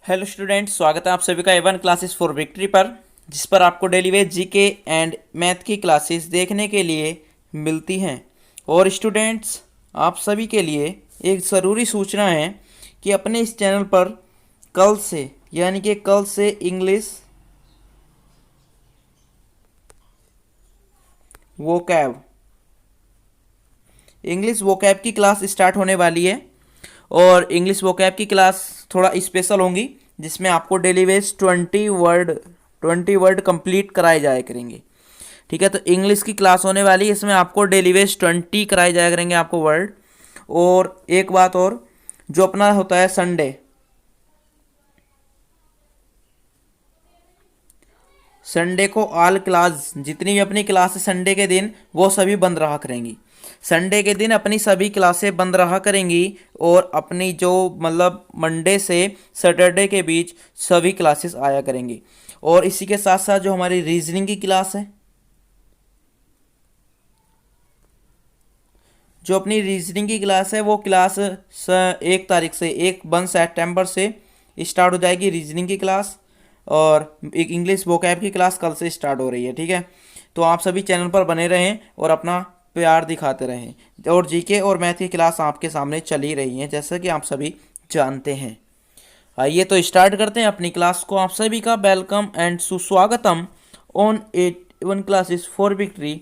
Hello student, स्वागत है आप सभी का A1 क्लासेस फॉर विक्ट्री पर, जिस पर आपको daily veg GK and math की क्लासेस देखने के लिए मिलती हैं। और स्टूडेंट्स, आप सभी के लिए एक ज़रूरी सूचना है कि अपने इस चैनल पर कल से यानी कि कल से इंग्लिश वोकैब की क्लास स्टार्ट होने वाली है। और इंग्लिश वोकैब की क्लास थोड़ा स्पेशल होंगी, जिसमें आपको डेली वेज 20 वर्ड कंप्लीट कराए जाया करेंगे। ठीक है, तो इंग्लिश की क्लास होने वाली है, इसमें आपको डेली वेज 20 कराए जाया करेंगे आपको वर्ड। और एक बात और, जो अपना होता है संडे को ऑल क्लास, जितनी भी अपनी क्लास है संडे के दिन, वो सभी बंद रहा करेंगी। संडे के दिन अपनी सभी क्लासें बंद रहा करेंगी और अपनी जो मतलब मंडे से सैटरडे के बीच सभी क्लासेस आया करेंगी। और इसी के साथ साथ जो हमारी रीजनिंग की क्लास है, जो अपनी रीजनिंग की क्लास है, वो क्लास 1 तारीख से 1 सितंबर से स्टार्ट हो जाएगी रीजनिंग की क्लास। और एक इंग्लिश वोकैब की क्लास कल से स्टार्ट हो रही है। ठीक है, तो आप सभी चैनल पर बने रहें और अपना प्यार दिखाते रहें। और जीके और मैथ की क्लास आपके सामने चल ही रही है, जैसा कि आप सभी जानते हैं। आइए तो स्टार्ट करते हैं अपनी क्लास को। आप सभी का वेलकम एंड सुस्वागतम on A1 classes for victory.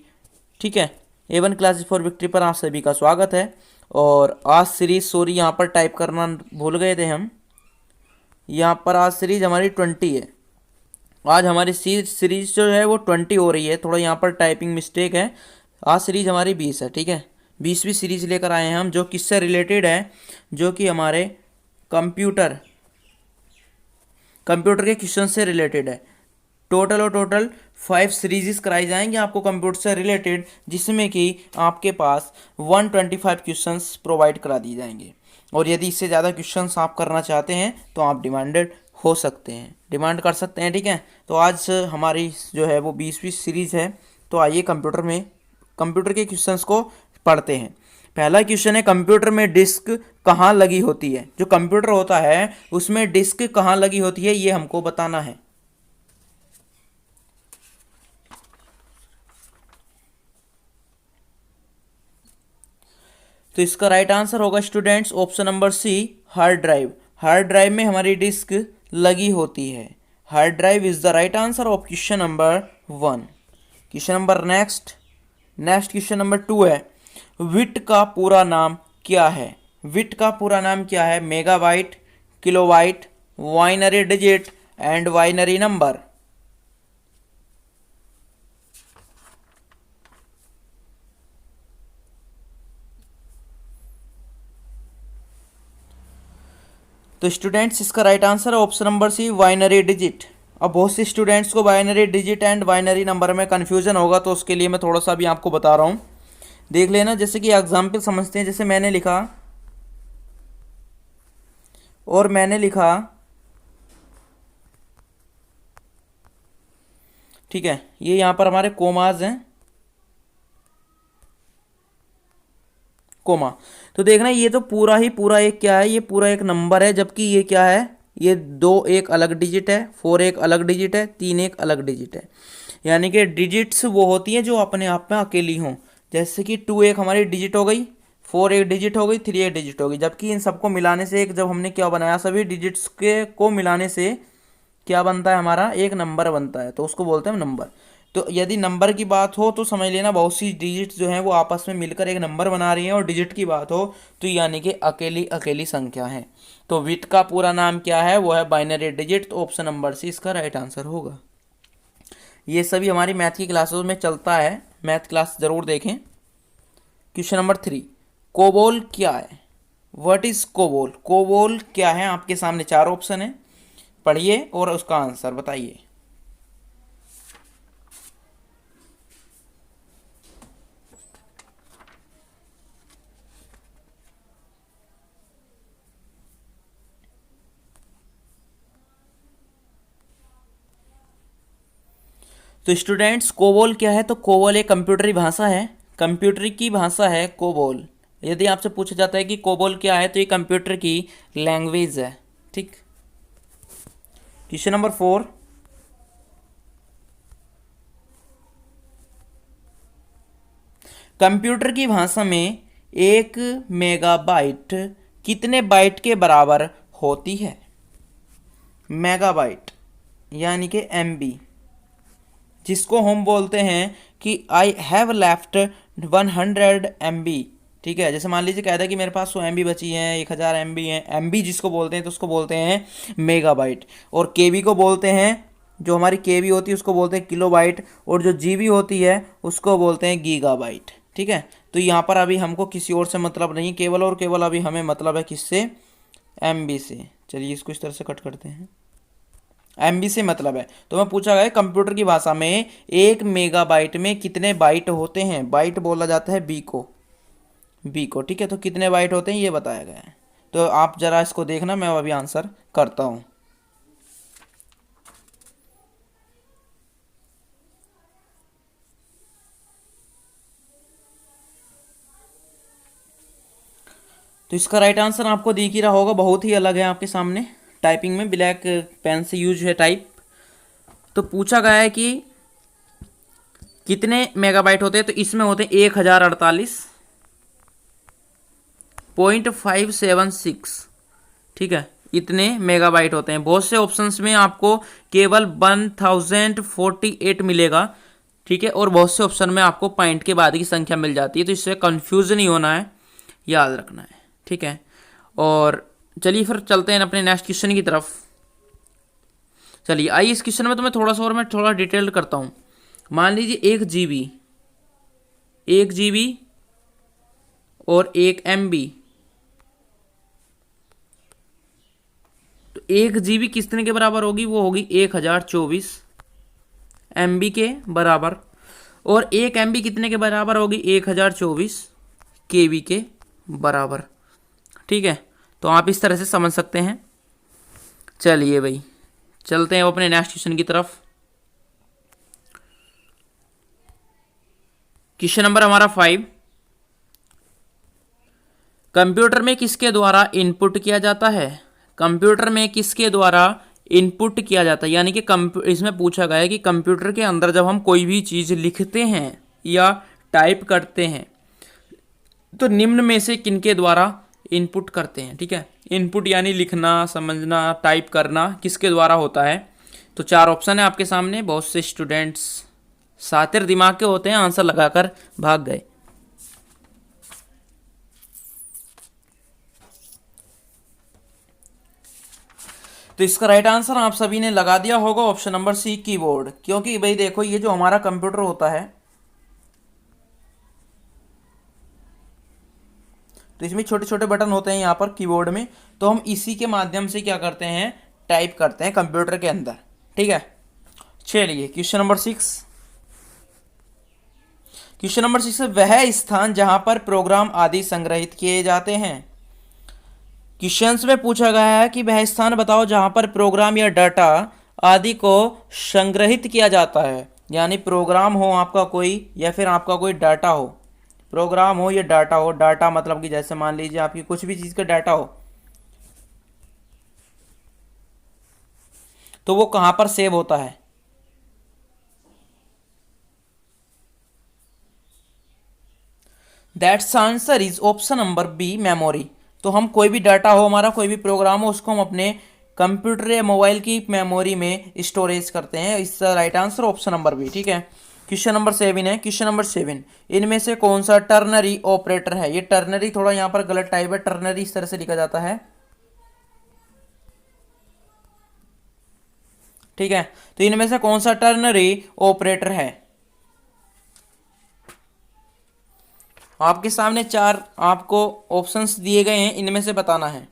ठीक है, A1 क्लासेस फॉर विक्ट्री पर आप सभी का स्वागत है। और आज सीरीज, सॉरी यहाँ पर टाइप करना भूल गए थे हम। यहाँ पर आज सीरीज हमारी 20 है। आज हमारी सीरीज जो है वो 20 हो रही है, थोड़ा यहाँ पर टाइपिंग मिस्टेक है। आज सीरीज हमारी 20 है। ठीक है, 20वीं सीरीज लेकर आए हैं हम, जो किससे रिलेटेड है, जो कि हमारे कंप्यूटर के क्वेश्चन से रिलेटेड है। टोटल 5 सीरीज़ कराई जाएंगी आपको कंप्यूटर से रिलेटेड, जिसमें कि आपके पास 125 क्वेश्चंस प्रोवाइड करा दिए जाएंगे। और यदि इससे ज़्यादा क्वेश्चंस आप करना चाहते हैं तो आप डिमांड कर सकते हैं। ठीक है, तो आज हमारी जो है वो 20वीं सीरीज़ है। तो आइए कंप्यूटर के क्वेश्चंस को पढ़ते हैं। पहला क्वेश्चन है, कंप्यूटर में डिस्क कहाँ लगी होती है। जो कंप्यूटर होता है उसमें डिस्क कहाँ लगी होती है, ये हमको बताना है। तो इसका राइट आंसर होगा students option number C, hard drive. Hard drive में हमारी डिस्क लगी होती है। Hard drive is the right answer of question number 1। Question number next question number 2 है, विट का पूरा नाम क्या है। विट का पूरा नाम क्या है। Megabyte, kilobyte, binary digit and binary number. तो स्टूडेंट्स, इसका राइट आंसर है option number C, binary digit. अब बहुत से स्टूडेंट्स को binary digit and binary number में कन्फ्यूजन होगा, तो उसके लिए मैं थोड़ा सा भी आपको बता रहा हूँ, देख लेना। जैसे कि एग्जाम्पल समझते हैं, जैसे मैंने लिखा ठीक है, ये यहाँ पर हमारे कोमाज हैं, कोमा। तो देखना, ये तो पूरा ही पूरा एक क्या है, ये पूरा एक नंबर है, जबकि ये क्या है, ये 2 एक अलग डिजिट है, 4 एक अलग डिजिट है, 3 एक अलग डिजिट है। यानी कि डिजिट्स वो होती हैं जो अपने आप में अकेली हों। जैसे कि 2 एक हमारी डिजिट हो गई, 4 एक डिजिट हो गई, 3 एक डिजिट हो गई। जबकि इन सबको मिलाने से, एक जब हमने क्या बनाया, सभी डिजिट्स के को मिलाने से क्या बनता है, हमारा एक नंबर बनता है, तो उसको बोलते हैं नंबर। तो यदि नंबर की बात हो तो समझ लेना बहुत सी डिजिट्स जो हैं वो आपस में मिलकर एक नंबर बना रही हैं, और डिजिट की बात हो तो यानी कि अकेली अकेली संख्या है। तो विट का पूरा नाम क्या है, वो है बाइनरी डिजिट। तो ऑप्शन नंबर सी इसका राइट आंसर होगा। ये सभी हमारी मैथ की क्लासों में चलता है, मैथ क्लास ज़रूर देखें। क्वेश्चन नंबर 3, कोबोल क्या है। What is COBOL. कोबोल क्या है, आपके सामने 4 ऑप्शन है, पढ़िए और उसका आंसर बताइए। तो स्टूडेंट्स, कोबोल क्या है, तो कोबोल एक कंप्यूटरी भाषा है, कंप्यूटर की भाषा है कोबोल। यदि आपसे पूछा जाता है कि कोबोल क्या है, तो ये कंप्यूटर की लैंग्वेज है। ठीक, क्वेश्चन नंबर 4, कंप्यूटर की भाषा में 1 मेगाबाइट कितने बाइट के बराबर होती है? मेगाबाइट यानी कि एमबी, जिसको हम बोलते हैं कि आई हैव लेफ्ट 100 MB। ठीक है, जैसे मान लीजिए कहता है कि मेरे पास 100 MB बची हैं, 1000 MB है। एमबी जिसको बोलते हैं तो उसको बोलते हैं मेगाबाइट, और केबी को बोलते हैं, जो हमारी केबी होती है उसको बोलते हैं किलोबाइट, और जो जीबी होती है उसको बोलते हैं गीगाबाइट। ठीक है, तो यहाँ पर अभी हमको किसी और से मतलब नहीं, केवल और केवल अभी हमें मतलब है किससे? एमबी से। चलिए इसको इस तरह से कट करते हैं, एमबी से मतलब है। तो मैं पूछा गया कंप्यूटर की भाषा में 1 मेगाबाइट में कितने बाइट होते हैं? बाइट बोला जाता है बी को। ठीक है, तो कितने बाइट होते हैं ये बताया गया है। तो आप जरा इसको देखना, मैं अभी आंसर करता हूँ। तो इसका राइट आंसर आपको दिख ही रहा होगा, बहुत ही अलग है आपके सामने। टाइपिंग में ब्लैक पेन से यूज है टाइप। तो पूछा गया है कि कितने मेगाबाइट होते हैं, तो इसमें होते हैं 1048.576। ठीक है, इतने मेगाबाइट होते हैं। बहुत से ऑप्शंस में आपको केवल 1048 मिलेगा। ठीक है, और बहुत से ऑप्शन में आपको पॉइंट के बाद की संख्या मिल जाती है, तो इससे कंफ्यूज नहीं होना है, याद रखना है। ठीक है, और चलिए फिर चलते हैं अपने नेक्स्ट क्वेश्चन की तरफ। चलिए आइए, इस क्वेश्चन में तो मैं थोड़ा डिटेल्ड करता हूँ। मान लीजिए 1 GB और 1 MB। तो 1 GB कितने के बराबर होगी? वो होगी 1024 MB के बराबर। और 1 MB कितने के बराबर होगी? 1024 KB के बराबर। ठीक है, तो आप इस तरह से समझ सकते हैं। चलिए भाई चलते हैं अपने नेक्स्ट क्वेश्चन की तरफ। क्वेश्चन नंबर हमारा 5, कंप्यूटर में किसके द्वारा इनपुट किया जाता है? कंप्यूटर में किसके द्वारा इनपुट किया जाता है, यानी कि इसमें पूछा गया है कि कंप्यूटर के अंदर जब हम कोई भी चीज़ लिखते हैं या टाइप करते हैं तो निम्न में से किनके द्वारा इनपुट करते हैं? ठीक है, इनपुट यानी लिखना, समझना, टाइप करना किसके द्वारा होता है? तो 4 ऑप्शन है आपके सामने। बहुत से स्टूडेंट्स शातिर दिमाग के होते हैं, आंसर लगाकर भाग गए। तो इसका राइट आंसर आप सभी ने लगा दिया होगा, ऑप्शन नंबर सी कीबोर्ड। क्योंकि भाई देखो, ये जो हमारा कंप्यूटर होता है तो इसमें छोटे छोटे बटन होते हैं यहाँ पर कीबोर्ड में, तो हम इसी के माध्यम से क्या करते हैं? टाइप करते हैं कंप्यूटर के अंदर। ठीक है, चलिए क्वेश्चन नंबर 6। क्वेश्चन नंबर 6 है, वह स्थान जहां पर प्रोग्राम आदि संग्रहित किए जाते हैं। क्वेश्चंस में पूछा गया है कि वह स्थान बताओ जहां पर प्रोग्राम या डाटा आदि को संग्रहित किया जाता है। यानी प्रोग्राम हो आपका कोई, या फिर आपका कोई डाटा हो। प्रोग्राम हो या डाटा हो, डाटा मतलब कि जैसे मान लीजिए आपकी कुछ भी चीज़ का डाटा हो, तो वो कहां पर सेव होता है? That's answer is option number B, memory. तो हम कोई भी डाटा हो हमारा, कोई भी प्रोग्राम हो, उसको हम अपने कंप्यूटर या मोबाइल की मेमोरी में स्टोरेज करते हैं। इसका right answer option number B. ठीक है, क्वेश्चन नंबर 7 है। क्वेश्चन नंबर 7, इनमें से कौन सा टर्नरी ऑपरेटर है? ये टर्नरी थोड़ा यहाँ पर गलत टाइप है, टर्नरी इस तरह से लिखा जाता है। ठीक है, तो इनमें से कौन सा टर्नरी ऑपरेटर है? आपके सामने 4 आपको ऑप्शंस दिए गए हैं, इनमें से बताना है।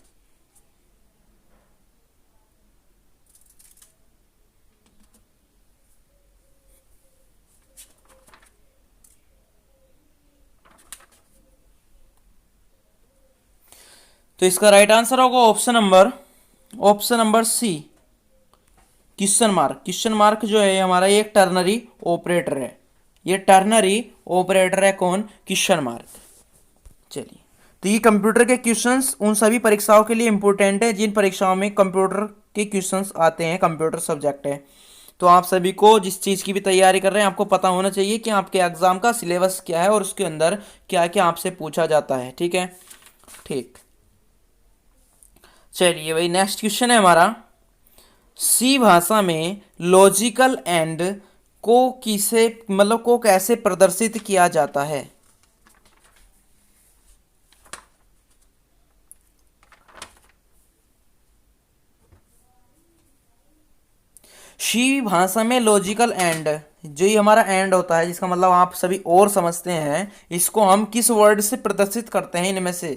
तो इसका राइट आंसर होगा option number C, question mark. Question mark जो है हमारा ये एक टर्नरी ऑपरेटर है। ये टर्नरी ऑपरेटर है कौन? Question mark. चलिए, तो ये कंप्यूटर के क्वेश्चंस उन सभी परीक्षाओं के लिए इंपॉर्टेंट है जिन परीक्षाओं में कंप्यूटर के क्वेश्चंस आते हैं, कंप्यूटर सब्जेक्ट है। तो आप सभी को जिस चीज़ की भी तैयारी कर रहे हैं आपको पता होना चाहिए कि आपके एग्ज़ाम का सिलेबस क्या है और उसके अंदर क्या क्या आपसे पूछा जाता है। ठीक है, ठीक। चलिए भाई, नेक्स्ट क्वेश्चन है हमारा, सी भाषा में लॉजिकल एंड को किसे मतलब को कैसे प्रदर्शित किया जाता है। शी भाषा में लॉजिकल एंड, जो ये हमारा एंड होता है जिसका मतलब आप सभी और समझते हैं, इसको हम किस वर्ड से प्रदर्शित करते हैं इनमें से।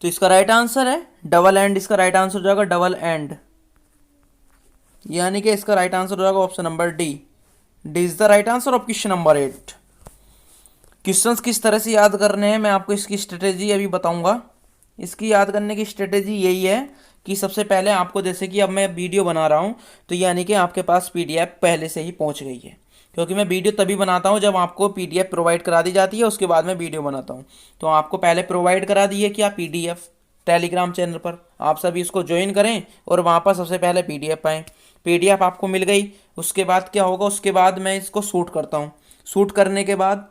तो इसका राइट आंसर है डबल एंड, इसका राइट आंसर हो जाएगा डबल एंड, यानी कि इसका राइट आंसर हो जाएगा option number D. D is the right answer of question number 8। Questions किस तरह से याद करने हैं मैं आपको इसकी स्ट्रेटेजी अभी बताऊंगा। इसकी याद करने की स्ट्रेटेजी यही है कि सबसे पहले आपको, जैसे कि अब मैं वीडियो बना रहा हूँ तो यानी कि आपके पास पीडीएफ पहले से ही पहुँच गई है, क्योंकि मैं वीडियो तभी बनाता हूँ जब आपको पीडीएफ प्रोवाइड करा दी जाती है, उसके बाद मैं वीडियो बनाता हूँ। तो आपको पहले प्रोवाइड करा दी है क्या पीडीएफ टेलीग्राम चैनल पर, आप सभी इसको ज्वाइन करें और वहाँ पर सबसे पहले पीडीएफ पाएँ। पीडीएफ आपको मिल गई, उसके बाद क्या होगा, उसके बाद मैं इसको शूट करता हूँ। शूट करने के बाद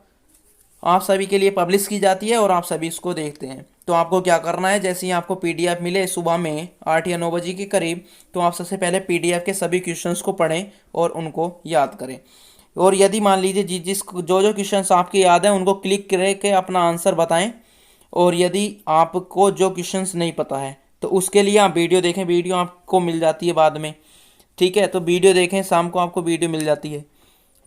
आप सभी के लिए पब्लिश की जाती है और आप सभी इसको देखते हैं। तो आपको क्या करना है, जैसे ही आपको पीडीएफ मिले सुबह में 8 या 9 बजे के करीब, तो आप सबसे पहले पीडीएफ के सभी क्वेश्चंस को पढ़ें और उनको याद करें। और यदि मान लीजिए जिस जो जो क्वेश्चंस आपके याद हैं उनको क्लिक करके अपना आंसर बताएं। और यदि आपको जो क्वेश्चंस नहीं पता है तो उसके लिए आप वीडियो देखें, वीडियो आपको मिल जाती है बाद में। ठीक है, तो वीडियो देखें, शाम को आपको वीडियो मिल जाती है।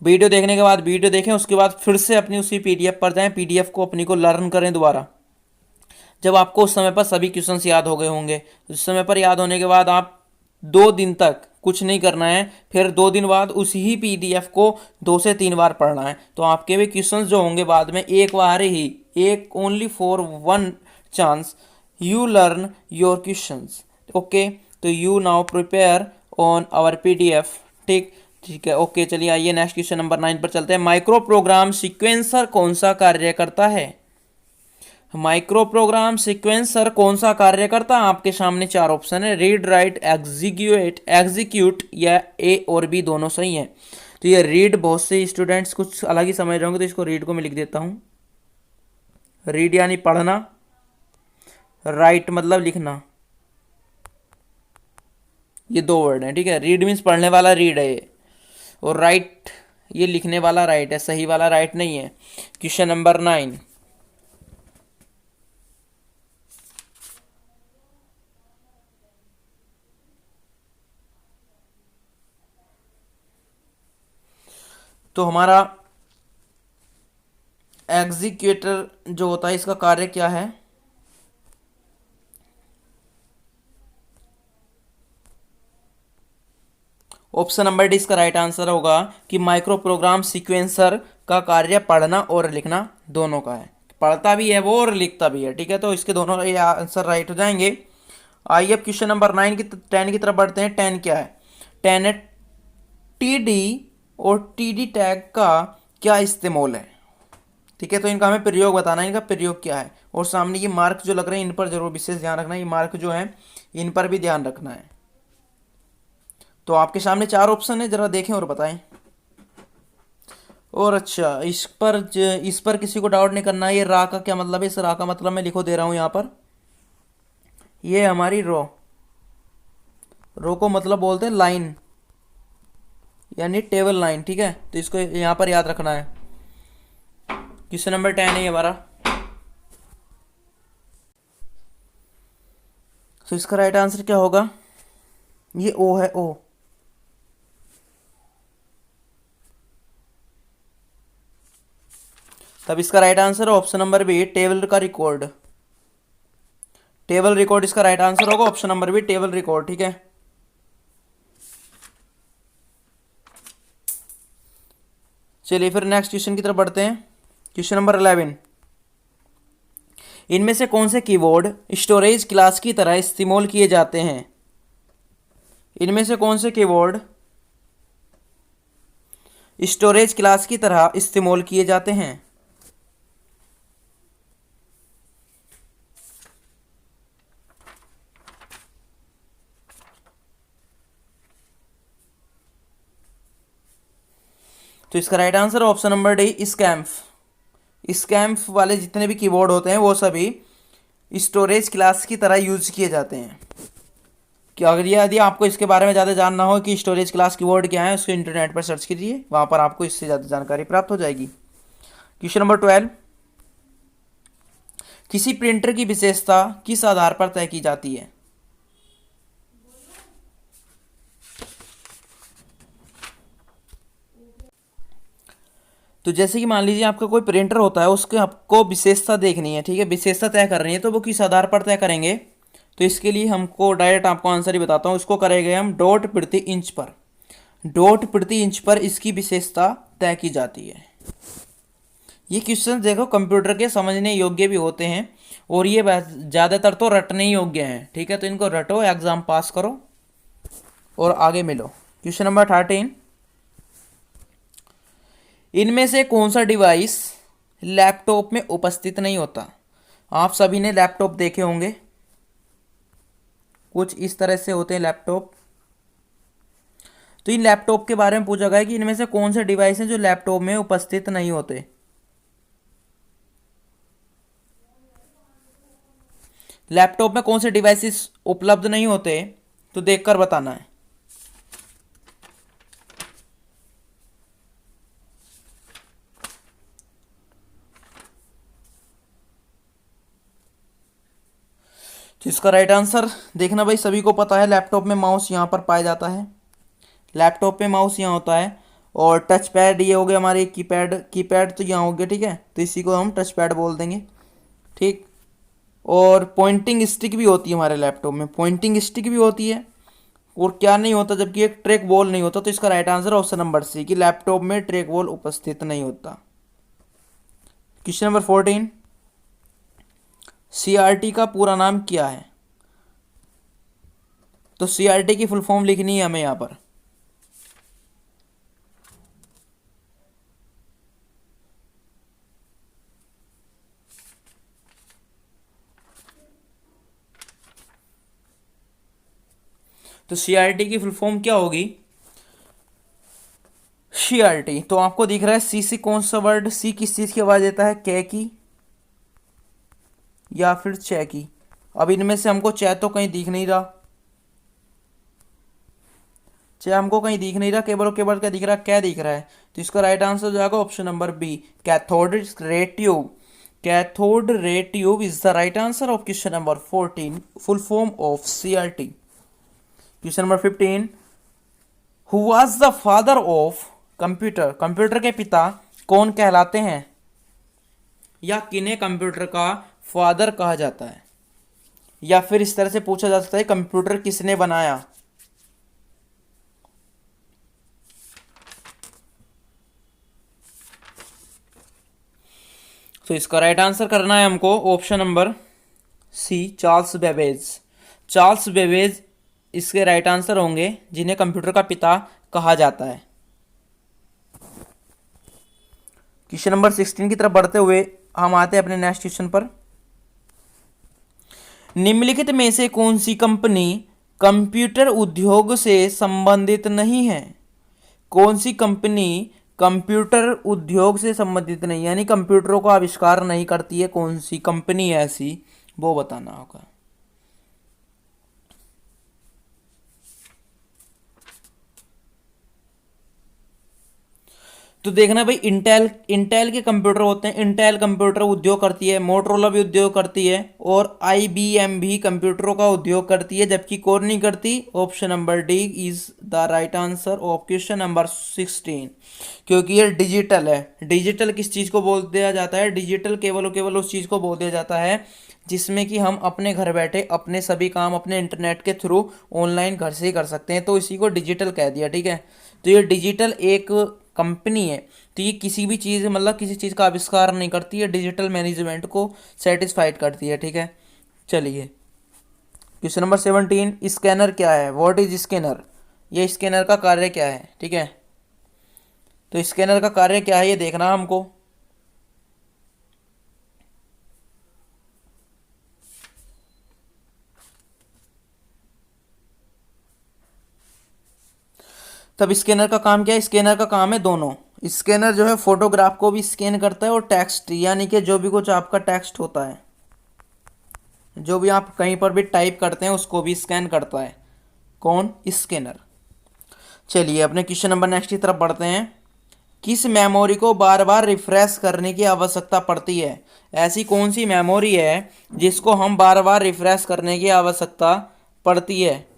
वीडियो देखने के बाद वीडियो देखें, उसके बाद फिर से अपनी उसी पीडीएफ पर जाएं, पीडीएफ को अपनी को लर्न करें दोबारा। जब आपको उस समय पर सभी क्वेश्चंस याद हो गए होंगे, उस समय पर याद होने के बाद आप 2 दिन तक कुछ नहीं करना है, फिर 2 दिन बाद उसी ही पीडीएफ को 2 से 3 बार पढ़ना है। तो आपके भी क्वेश्चंस जो होंगे बाद में एक बार ही, एक only for one chance you learn your questions. Okay, तो you now prepare on our PDF. ठीक, ठीक है, ओके। चलिए आइए नेक्स्ट क्वेश्चन नंबर 9 पर चलते हैं। माइक्रो प्रोग्राम सीक्वेंसर कौन सा कार्य करता है। माइक्रो प्रोग्राम सीक्वेंसर कौन सा कार्य करता है, आपके सामने 4 ऑप्शन है, रीड राइट एग्जीक्यूट या ए और बी दोनों सही हैं। तो ये रीड बहुत से स्टूडेंट्स कुछ अलग ही समझ रहे होंगे, तो इसको रीड को मैं लिख देता हूँ। रीड यानी पढ़ना, राइट मतलब लिखना, ये 2 वर्ड हैं। ठीक है, रीड मीन्स पढ़ने वाला रीड है ये, और राइट ये लिखने वाला राइट है, सही वाला राइट नहीं है। क्वेश्चन नंबर 9, तो हमारा एग्जीक्यूटर जो होता है इसका कार्य क्या है। ऑप्शन नंबर डी इसका राइट आंसर होगा कि माइक्रो प्रोग्राम सीक्वेंसर का कार्य पढ़ना और लिखना दोनों का है, पढ़ता भी है वो और लिखता भी है। ठीक है, तो इसके दोनों ये आंसर राइट हो जाएंगे। आइए अब क्वेश्चन नंबर 10 की तरफ बढ़ते हैं। 10 क्या है, 10 है टीडी और टीडी टैग का क्या इस्तेमाल है। ठीक है, तो इनका हमें प्रयोग बताना है, इनका प्रयोग क्या है। और सामने ये मार्क जो लग रहे हैं इन पर जरूर विशेष ध्यान रखना है, ये मार्क जो है इन पर भी ध्यान रखना है। तो आपके सामने 4 ऑप्शन है, जरा देखें और बताएं। और अच्छा, इस पर किसी को डाउट नहीं करना है। ये रा का क्या मतलब है, इस रा का मतलब मैं लिखो दे रहा हूं यहाँ पर। ये हमारी रो, रो को मतलब बोलते हैं लाइन, यानी टेबल लाइन। ठीक है, तो इसको यहाँ पर याद रखना है। क्वेश्चन नंबर 10 है हमारा। तो इसका राइट आंसर क्या होगा, ये ओ है, ओ। तब इसका राइट आंसर है ऑप्शन नंबर बी, टेबल का रिकॉर्ड। टेबल रिकॉर्ड इसका राइट आंसर होगा, option number B table record. ठीक है, चलिए फिर नेक्स्ट क्वेश्चन की तरफ बढ़ते हैं। क्वेश्चन नंबर 11, इनमें से कौन से कीवर्ड स्टोरेज क्लास की तरह इस्तेमाल किए जाते हैं। इनमें से कौन से कीवर्ड स्टोरेज क्लास की तरह इस्तेमाल किए जाते हैं। तो इसका right answer option number D, scamp. Scamp वाले जितने भी कीबोर्ड होते हैं वो सभी स्टोरेज क्लास की तरह यूज किए जाते हैं। कि अगर ये यदि आपको इसके बारे में ज़्यादा जानना हो कि स्टोरेज क्लास कीबोर्ड क्या है, उसको इंटरनेट पर सर्च कीजिए, वहाँ पर आपको इससे ज़्यादा जानकारी प्राप्त हो जाएगी। क्वेश्चन नंबर 12, किसी प्रिंटर की विशेषता किस आधार पर तय की जाती है? तो जैसे कि मान लीजिए आपका कोई प्रिंटर होता है, उसके आपको विशेषता देखनी है, ठीक है, विशेषता तय करनी है, तो वो किस आधार पर तय करेंगे? तो इसके लिए हमको डायरेक्ट आपको आंसर ही बताता हूँ, इसको करेंगे हम डॉट प्रति इंच पर। डॉट प्रति इंच पर इसकी विशेषता तय की जाती है। ये क्वेश्चन देखो कंप्यूटर के समझने योग्य भी होते हैं और ये ज़्यादातर तो रटने योग्य हैं, ठीक है, तो इनको रटो, एग्जाम पास करो और आगे मिलो। क्वेश्चन नंबर 13, इनमें से कौन सा डिवाइस लैपटॉप में उपस्थित नहीं होता? आप सभी ने लैपटॉप देखे होंगे, कुछ इस तरह से होते हैं लैपटॉप। तो इन लैपटॉप के बारे में पूछा गया कि इनमें से कौन से डिवाइस हैं जो लैपटॉप में उपस्थित नहीं होते। लैपटॉप में कौन से डिवाइसेस उपलब्ध नहीं होते, तो देखकर बताना है। तो इसका राइट आंसर देखना भाई, सभी को पता है लैपटॉप में माउस यहाँ पर पाया जाता है, लैपटॉप में माउस यहाँ होता है, और टच पैड ये हो गया हमारे कीपैड, कीपैड तो यहाँ हो गया, ठीक है, तो इसी को हम टच पैड बोल देंगे, ठीक। और पॉइंटिंग स्टिक भी होती है हमारे लैपटॉप में, पॉइंटिंग स्टिक भी होती है, और क्या नहीं होता, जबकि एक ट्रैक बॉल नहीं होता। तो इसका right answer option number C कि लैपटॉप में ट्रैक बॉल उपस्थित नहीं होता। क्वेश्चन नंबर 14, सीआरटी का पूरा नाम क्या है? तो सीआरटी की फुल फॉर्म लिखनी है हमें यहाँ पर। तो सीआरटी की फुल फॉर्म क्या होगी? सीआरटी तो आपको दिख रहा है सी से कौन सा वर्ड, सी किस चीज की आवाज देता है, कै की या फिर चे की? अब इनमें से हमको चे तो कहीं दिख नहीं रहा, चे हमको कहीं दिख नहीं रहा, केवल केवल क्या दिख रहा है, क्या दिख रहा है। तो इसका राइट आंसर हो जाएगा option number B, cathode ray tube. Cathode ray tube is the right answer of question number 14, full form of CRT. Question number 15, who was the father of computer? Computer के पिता कौन कहलाते हैं, या किन्हें computer का फादर कहा जाता है? या फिर इस तरह से पूछा जा सकता है कंप्यूटर किसने बनाया? तो इसका राइट आंसर करना है हमको option number C, Charles Babbage. Charles Babbage इसके राइट आंसर होंगे, जिन्हें कंप्यूटर का पिता कहा जाता है। क्वेश्चन नंबर 16 की तरफ बढ़ते हुए हम आते हैं अपने नेक्स्ट क्वेश्चन पर। निम्नलिखित में से कौन सी कंपनी कंप्यूटर उद्योग से संबंधित नहीं है? कौन सी कंपनी कंप्यूटर उद्योग से संबंधित नहीं, यानी कंप्यूटरों का आविष्कार नहीं करती है, कौन सी कंपनी है ऐसी, वो बताना होगा। तो देखना भाई, इंटेल इंटेल के कंप्यूटर होते हैं, इंटेल कंप्यूटर उद्योग करती है, मोटरोला भी उद्योग करती है, और आईबीएम भी कंप्यूटरों का उद्योग करती है, जबकि कौन नहीं करती? Option number D is the right answer of question number 16, क्योंकि ये डिजिटल है। डिजिटल किस चीज़ को बोल दिया जाता है? डिजिटल केवल और केवल उस चीज़ को बोल दिया जाता है जिसमें कि हम अपने घर बैठे अपने सभी काम अपने इंटरनेट के थ्रू ऑनलाइन घर से ही कर सकते हैं, तो इसी को डिजिटल कह दिया, ठीक है। तो ये डिजिटल एक कंपनी है, तो ये किसी भी चीज़ मतलब किसी चीज़ का आविष्कार नहीं करती है, डिजिटल मैनेजमेंट को सेटिस्फाइड करती है, ठीक है। चलिए क्वेश्चन नंबर 17, स्कैनर क्या है? What is scanner? ये स्कैनर का कार्य क्या है, ठीक है। तो स्कैनर का कार्य क्या है ये देखना हमको। तब स्कैनर का काम क्या है? स्कैनर का काम है दोनों, स्कैनर जो है फोटोग्राफ को भी स्कैन करता है और टेक्स्ट यानी कि जो भी कुछ आपका टेक्स्ट होता है, जो भी आप कहीं पर भी टाइप करते हैं उसको भी स्कैन करता है। कौन? स्कैनर। चलिए अपने क्वेश्चन नंबर नेक्स्ट की तरफ बढ़ते हैं। किस मेमोरी को बार बार रिफ्रेश करने की आवश्यकता पड़ती है? ऐसी कौन सी मेमोरी है जिसको हम बार बार रिफ्रेश करने की आवश्यकता पड़ती है?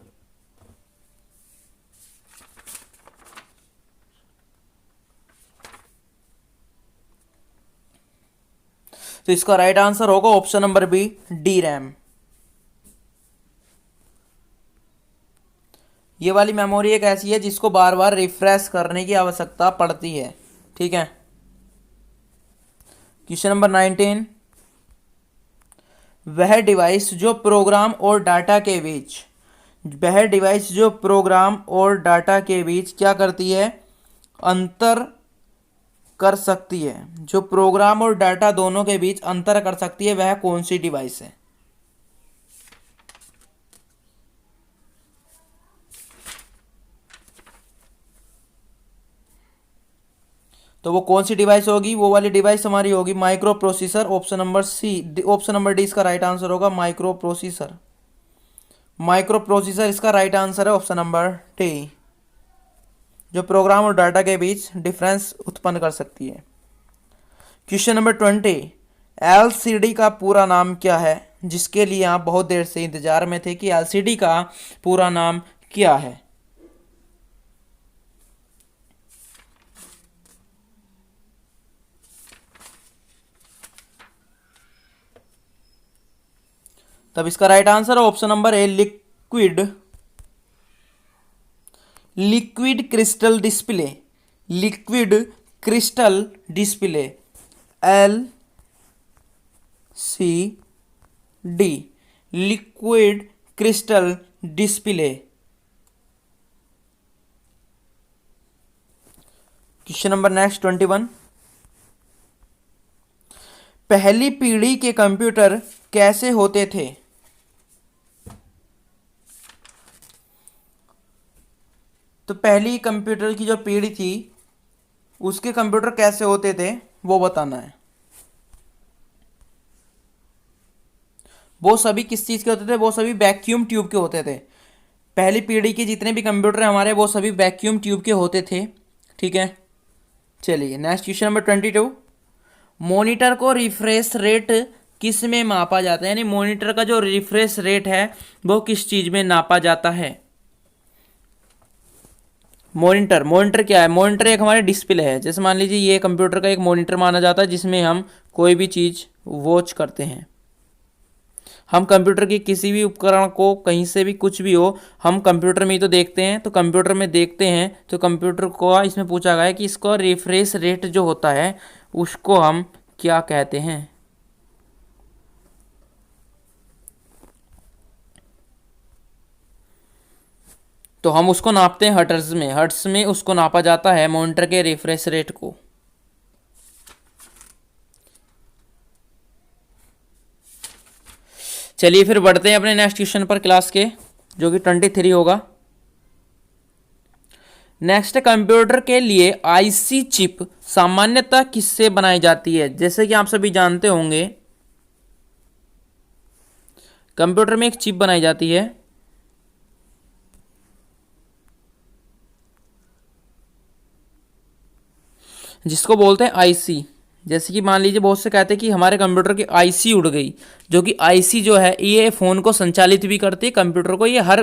तो इसका राइट आंसर होगा option number B, D RAM. ये वाली मेमोरी एक ऐसी है जिसको बार बार रिफ्रेश करने की आवश्यकता पड़ती है। ठीक है। क्वेश्चन नंबर 19, वह डिवाइस जो प्रोग्राम और डाटा के बीच क्या करती है? अंतर कर सकती है। जो प्रोग्राम और डाटा दोनों के बीच अंतर कर सकती है वह कौन सी डिवाइस है? तो वो कौन सी डिवाइस होगी? वो वाली डिवाइस हमारी होगी microprocessor. Option number C, option number D इसका राइट आंसर होगा, माइक्रो प्रोसेसर। माइक्रो प्रोसेसर इसका राइट आंसर है, ऑप्शन नंबर डी, जो प्रोग्राम और डाटा के बीच डिफरेंस उत्पन्न कर सकती है। क्वेश्चन नंबर 20, एलसीडी का पूरा नाम क्या है? जिसके लिए आप बहुत देर से इंतजार में थे कि एलसीडी का पूरा नाम क्या है। तब इसका राइट आंसर है option number A, liquid crystal display. Liquid crystal display, L C D, liquid crystal display. Question number next 21, पहली पीढ़ी के कंप्यूटर कैसे होते थे? तो पहली कंप्यूटर की जो पीढ़ी थी उसके कंप्यूटर कैसे होते थे वो बताना है। वो सभी किस चीज़ के होते थे? वो सभी वैक्यूम ट्यूब के होते थे। पहली पीढ़ी के जितने भी कंप्यूटर हमारे वो सभी वैक्यूम ट्यूब के होते थे। ठीक है। चलिए नेक्स्ट क्वेश्चन नंबर 22, मॉनिटर को रिफ्रेश रेट किस में मापा जाता है? यानी मॉनिटर का जो रिफ्रेश रेट है वो किस चीज़ में नापा जाता है? मॉनिटर क्या है? मॉनिटर एक हमारे डिस्प्ले है। जैसे मान लीजिए ये कंप्यूटर का एक मॉनिटर माना जाता है जिसमें हम कोई भी चीज़ वॉच करते हैं। हम कंप्यूटर की किसी भी उपकरण को कहीं से भी कुछ भी हो हम कंप्यूटर में ही तो देखते हैं। तो कंप्यूटर में देखते हैं तो कंप्यूटर को इसमें पूछा गया है कि इसका रिफ्रेश रेट जो होता है उसको हम क्या कहते हैं? तो हम उसको नापते हैं हर्ट्ज में उसको नापा जाता है मॉनिटर के रिफ्रेश रेट को। चलिए फिर बढ़ते हैं अपने नेक्स्ट क्वेश्चन पर क्लास के, जो कि 23 होगा। नेक्स्ट, कंप्यूटर के लिए आईसी चिप सामान्यतः किससे बनाई जाती है? जैसे कि आप सभी जानते होंगे कंप्यूटर में एक चिप बनाई जाती है जिसको बोलते हैं आईसी। जैसे कि मान लीजिए बहुत से कहते हैं कि हमारे कंप्यूटर की आईसी उड़ गई, जो कि आईसी जो है ये फ़ोन को संचालित भी करती है, कंप्यूटर को। ये हर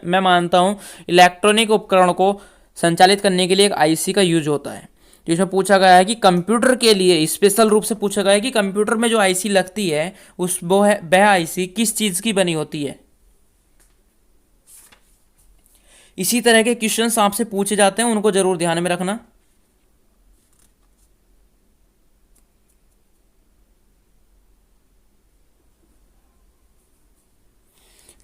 मैं मानता हूँ इलेक्ट्रॉनिक उपकरण को संचालित करने के लिए एक आईसी का यूज होता है। तो इसमें पूछा गया है कि कंप्यूटर के लिए स्पेशल रूप से पूछा गया है कि कंप्यूटर में जो आईसी लगती है वह आईसी किस चीज़ की बनी होती है। इसी तरह के क्वेश्चंस आपसे पूछे जाते हैं, उनको जरूर ध्यान में रखना।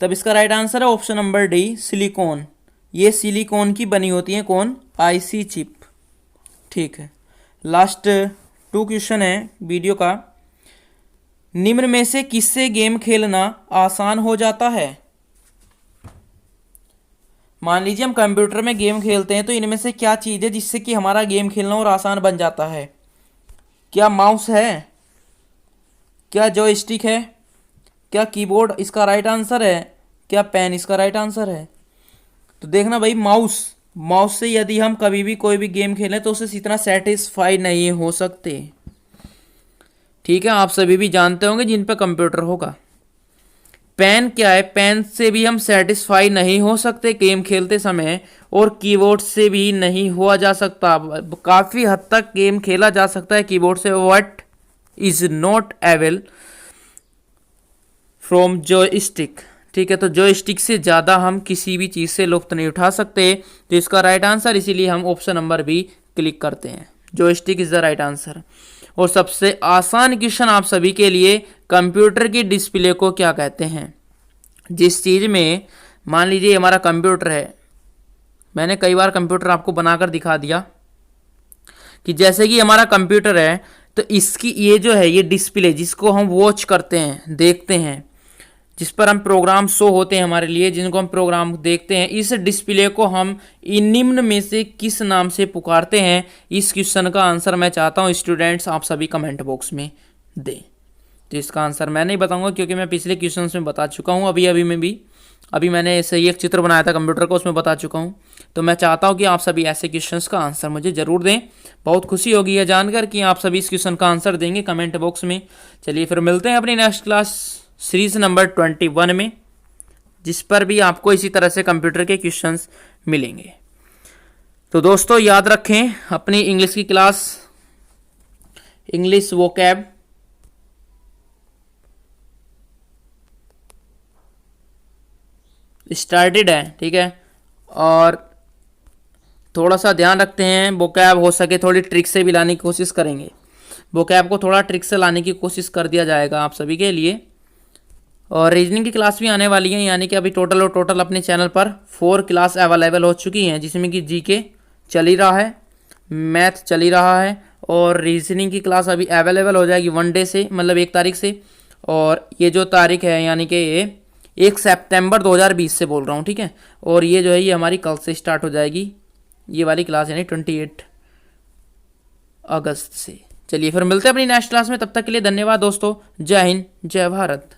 तब इसका राइट आंसर है ऑप्शन नंबर डी, सिलिकॉन। ये सिलिकॉन की बनी होती है कौन? IC chip. ठीक है। लास्ट 2 क्वेश्चन है वीडियो का। निम्न में से किससे गेम खेलना आसान हो जाता है? मान लीजिए हम कंप्यूटर में गेम खेलते हैं, तो इनमें से क्या चीज़ है जिससे कि हमारा गेम खेलना और आसान बन जाता है? क्या माउस है? क्या जॉयस्टिक है? क्या कीबोर्ड इसका राइट आंसर है? क्या पेन इसका राइट आंसर है? तो देखना भाई, माउस, माउस से यदि हम कभी भी कोई भी गेम खेलें तो उससे इतना सेटिस्फाई नहीं हो सकते। ठीक है, आप सभी भी जानते होंगे जिन पे कंप्यूटर होगा। पेन क्या है? पेन से भी हम सेटिस्फाई नहीं हो सकते गेम खेलते समय, और कीबोर्ड से भी नहीं हुआ जा सकता। काफ़ी हद तक गेम खेला जा सकता है कीबोर्ड से, but is not avail from joystick. ठीक है, तो जॉयस्टिक से ज़्यादा हम किसी भी चीज़ से लुत्फ नहीं उठा सकते। तो इसका राइट आंसर, इसीलिए हम ऑप्शन नंबर बी क्लिक करते हैं। Joystick is the right answer. और सबसे आसान क्वेश्चन आप सभी के लिए, कंप्यूटर की डिस्प्ले को क्या कहते हैं? जिस चीज़ में, मान लीजिए हमारा कंप्यूटर है, मैंने कई बार कंप्यूटर आपको बनाकर दिखा दिया कि जैसे कि हमारा कंप्यूटर है, तो इसकी ये जो है, ये डिस्प्ले जिसको हम वॉच करते हैं, देखते हैं, जिस पर हम प्रोग्राम शो होते हैं हमारे लिए, जिनको हम प्रोग्राम देखते हैं, इस डिस्प्ले को हम इन निम्न में से किस नाम से पुकारते हैं? इस क्वेश्चन का आंसर मैं चाहता हूं स्टूडेंट्स आप सभी कमेंट बॉक्स में दें। तो इसका आंसर मैं नहीं बताऊंगा क्योंकि मैं पिछले क्वेश्चन में बता चुका हूं, अभी मैंने ऐसे ही एक चित्र बनाया था कंप्यूटर का, उसमें बता चुका हूं। तो मैं चाहता हूं कि आप सभी ऐसे क्वेश्चंस का आंसर मुझे जरूर दें। बहुत खुशी होगी यह जानकर कि आप सभी इस क्वेश्चन का आंसर देंगे कमेंट बॉक्स में। चलिए फिर मिलते हैं अपनी नेक्स्ट क्लास सीरीज नंबर 21 में, जिस पर भी आपको इसी तरह से कंप्यूटर के क्वेश्चंस मिलेंगे। तो दोस्तों याद रखें, अपनी इंग्लिश की क्लास इंग्लिश वोकैब स्टार्टेड है। ठीक है, और थोड़ा सा ध्यान रखते हैं, वोकैब हो सके थोड़ी ट्रिक से भी लाने की कोशिश करेंगे। वोकैब को थोड़ा ट्रिक से लाने की कोशिश कर दिया जाएगा आप सभी के लिए। और रीजनिंग की क्लास भी आने वाली है, यानी कि अभी टोटल अपने चैनल पर 4 क्लास अवेलेबल हो चुकी हैं, जिसमें कि जीके चल ही रहा है, मैथ चल ही रहा है, और रीजनिंग की क्लास अभी अवेलेबल हो जाएगी 1 डे से, मतलब 1 तारीख से। और ये जो तारीख है, यानी कि ये 1 सितंबर 2020 से बोल रहा हूँ। ठीक है, और ये जो है ये हमारी कल से स्टार्ट हो जाएगी, ये वाली क्लास, यानी 28 अगस्त से। चलिए फिर मिलते हैं अपनी नेक्स्ट क्लास में, तब तक के लिए धन्यवाद दोस्तों। जय हिंद, जय भारत।